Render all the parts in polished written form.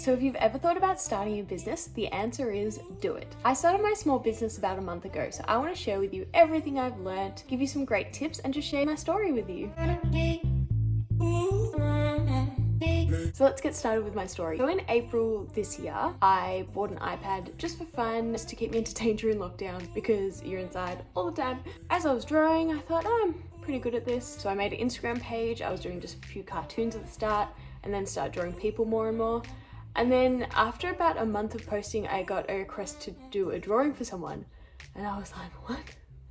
So if you've ever thought about starting a business, the answer is do it. I started my small business about a month ago, so I want to share with you everything I've learned, give you some great tips, and just share my story with you. So let's get started with my story. So in April this year, I bought an iPad just for fun, just to keep me entertained during lockdown because you're inside all the time. As I was drawing, I thought, oh, I'm pretty good at this. So I made an Instagram page. I was doing just a few cartoons at the start and then started drawing people more and more. And then after about a month of posting, I got a request to do a drawing for someone. And I was like, what?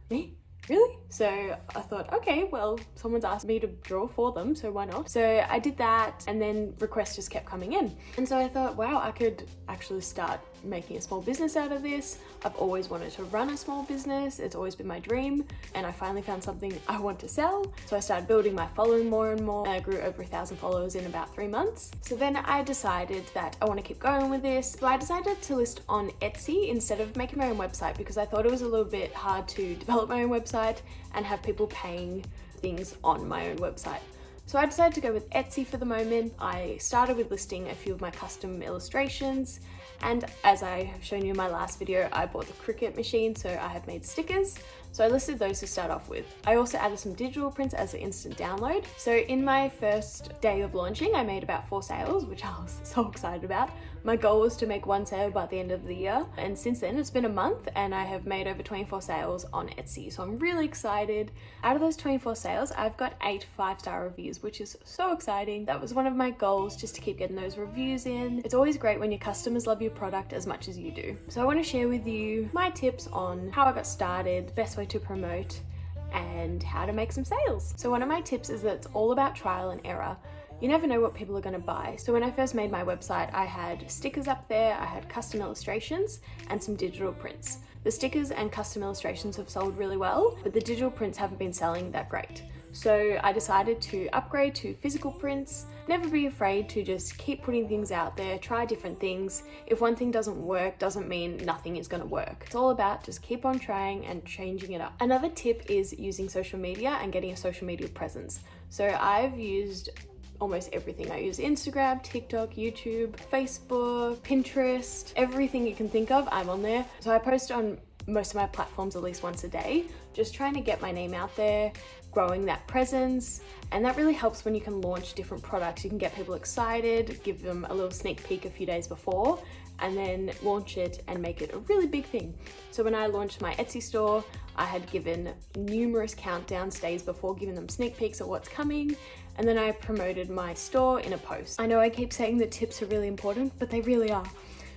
Me? Really? So I thought, okay, well, someone's asked me to draw for them, so why not? So I did that, and then requests just kept coming in. And so I thought, wow, I could actually start making a small business out of this. I've always wanted to run a small business. It's always been my dream. And I finally found something I want to sell. So I started building my following more and more. And I grew over 1,000 followers in about 3 months. So then I decided that I want to keep going with this. So I decided to list on Etsy instead of making my own website because I thought it was a little bit hard to develop my own website and have people paying things on my own website. So I decided to go with Etsy for the moment. I started with listing a few of my custom illustrations, and as I have shown you in my last video, I bought the Cricut machine, so I have made stickers. So I listed those to start off with. I also added some digital prints as an instant download. So in my first day of launching, I made about 4 sales, which I was so excited about. My goal was to make 1 sale by the end of the year. And since then, it's been a month and I have made over 24 sales on Etsy. So I'm really excited. Out of those 24 sales, I've got 8 5-star reviews, which is so exciting. That was one of my goals, just to keep getting those reviews in. It's always great when your customers love your product as much as you do. So I want to share with you my tips on how I got started, best way to promote, and how to make some sales. So one of my tips is that it's all about trial and error. You never know what people are going to buy. So when I first made my website, I had stickers up there, I had custom illustrations and some digital prints. The stickers and custom illustrations have sold really well, but the digital prints haven't been selling that great. So I decided to upgrade to physical prints. Never be afraid to just keep putting things out there, try different things. If one thing doesn't work, doesn't mean nothing is going to work. It's all about just keep on trying and changing it up. Another tip is using social media and getting a social media presence. So I've used almost everything. I use Instagram, TikTok, YouTube, Facebook, Pinterest, everything you can think of, I'm on there. So I post on most of my platforms at least once a day, just trying to get my name out there, growing that presence. And that really helps when you can launch different products. You can get people excited, give them a little sneak peek a few days before, and then launch it and make it a really big thing. So when I launched my Etsy store, I had given numerous countdowns days before, giving them sneak peeks of what's coming, and then I promoted my store in a post. I know I keep saying that tips are really important, but they really are.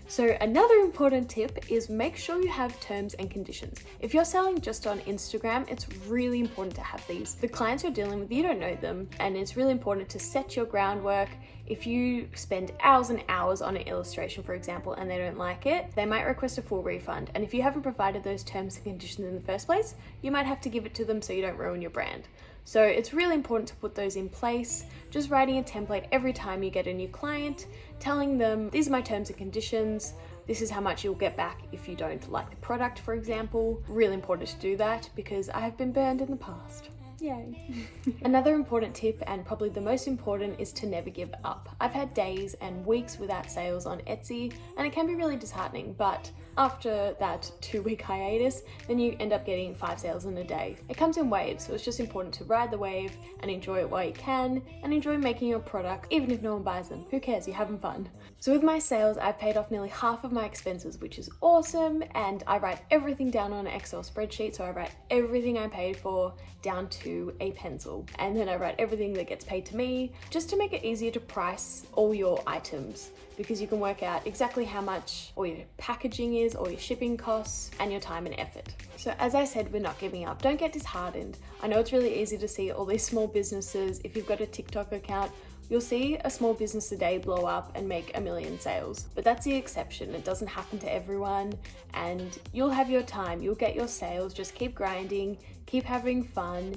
So another important tip is make sure you have terms and conditions. If you're selling just on Instagram, it's really important to have these. The clients you're dealing with, you don't know them, and it's really important to set your groundwork. If you spend hours and hours on an illustration, for example, and they don't like it, they might request a full refund. And if you haven't provided those terms and conditions in the first place, you might have to give it to them so you don't ruin your brand. So it's really important to put those in place. Just writing a template every time you get a new client, telling them, these are my terms and conditions. This is how much you'll get back if you don't like the product, for example. Really important to do that because I have been burned in the past. Yay. Another important tip, and probably the most important, is to never give up. I've had days and weeks without sales on Etsy, and it can be really disheartening, but after that 2-week hiatus, then you end up getting 5 sales in a day. It comes in waves, so it's just important to ride the wave and enjoy it while you can, and enjoy making your product, even if no one buys them. Who cares? You're having fun. So with my sales, I've paid off nearly half of my expenses, which is awesome, and I write everything down on an Excel spreadsheet, so I write everything I paid for down to a pencil, and then I write everything that gets paid to me, just to make it easier to price all your items, because you can work out exactly how much all your packaging is, all your shipping costs, and your time and effort. So as I said, we're not giving up. Don't get disheartened. I know it's really easy to see all these small businesses. If you've got a TikTok account, you'll see a small business a day blow up and make 1 million sales. But that's the exception. It doesn't happen to everyone, and you'll have your time. You'll get your sales. Just keep grinding, keep having fun,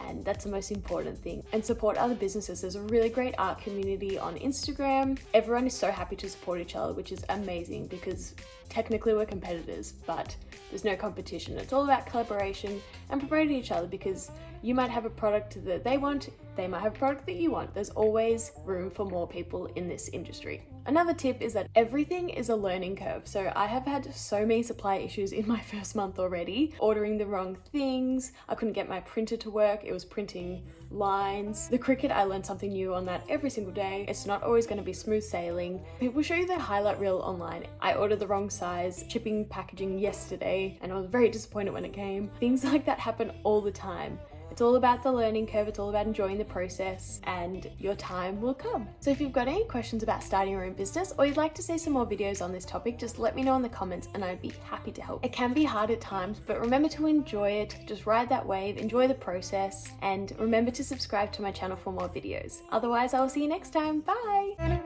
and that's the most important thing. And support other businesses. There's a really great art community on Instagram. Everyone is so happy to support each other, which is amazing because technically we're competitors, but there's no competition. It's all about collaboration and promoting each other, because You might have a product that they want, they might have a product that you want. There's always room for more people in this industry. Another tip is that everything is a learning curve. So I have had so many supply issues in my first month already, ordering the wrong things. I couldn't get my printer to work. It was printing lines. The Cricut, I learned something new on that every single day. It's not always going to be smooth sailing. People show you the highlight reel online. I ordered the wrong size shipping packaging yesterday and I was very disappointed when it came. Things like that happen all the time. It's all about the learning curve, it's all about enjoying the process, and your time will come. So if you've got any questions about starting your own business or you'd like to see some more videos on this topic, just let me know in the comments and I'd be happy to help. It can be hard at times, but remember to enjoy it. Just ride that wave, enjoy the process, and remember to subscribe to my channel for more videos. Otherwise, I will see you next time. Bye!